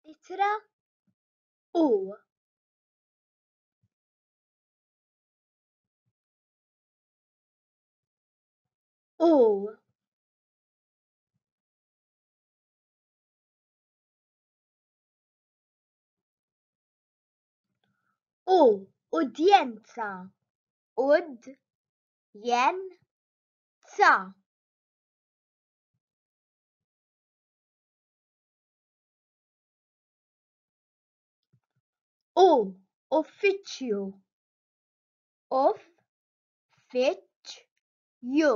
Litra U. U. Udjenza. Udjenza. Uffiċċju. Uffiċċju.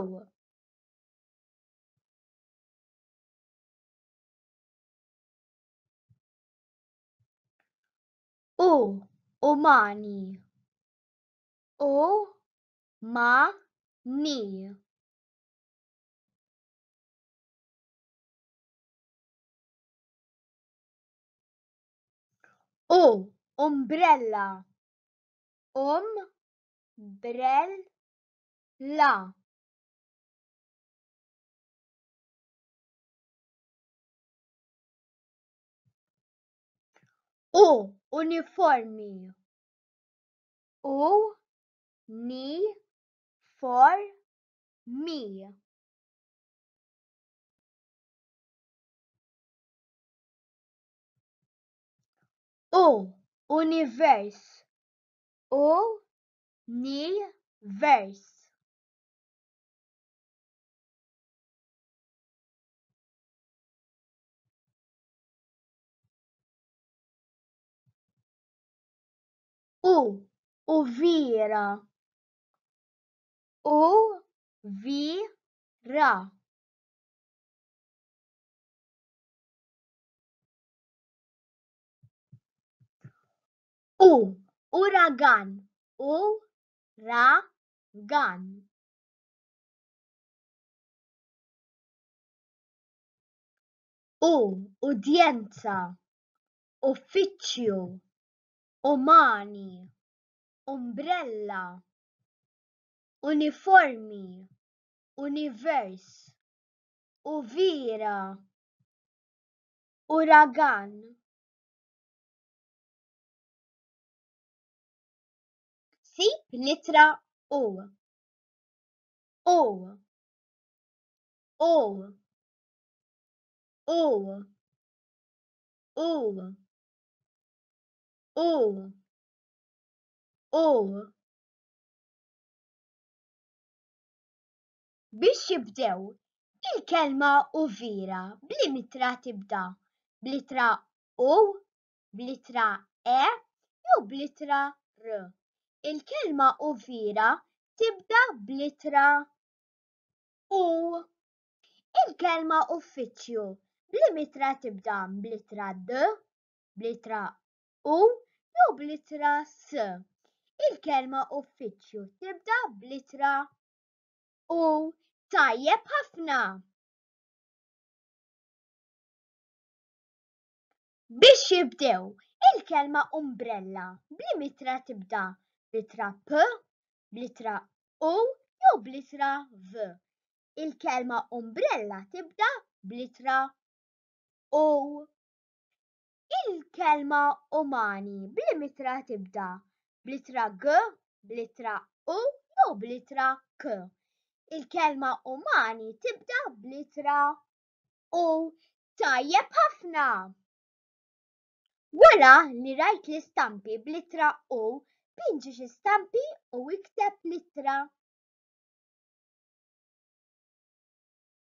Umani. Umani. Umbrella. Umbrella. Uniformi. Uniformi. Univers. Univers. Uvira. Uvira. Uragan. Uragan. Udjenza. Uffiċċju. Umani. Umbrella. Uniformi. Univers. Uvira. Uragan. Sib litra U. U. U. U. U. U. U. Biex jibdew il-kelma Uvira bl-mitra tibda bl-ittra U, bl-ittra E jew bl-ittra R. Il-kelma Uvira tibda bl-ittra U. Il-kelma uffiċċju bl-mitra tibda bl-ittra D, bl-ittra U jew bl-ittra S. Il-kelma uffiċċju tibda bl-ittra U. Tajjeb ħafna. Biex jibdew il-kelma umbrella bl-mitra tibda bl-ittra P, bl-ittra U jew bl-ittra V. Il-kelma umbrella tibda bl-ittra U. Il-kelma umani bl-mitra tibda bl-ittra G, bl-ittra U jew bl-ittra K. Il-kelma umani tibda bl-ittra U. Tajjeb ħafna. Wara li rajt l-istampi bl-ittra U, pinġi xi stampi u ikteb l-ittra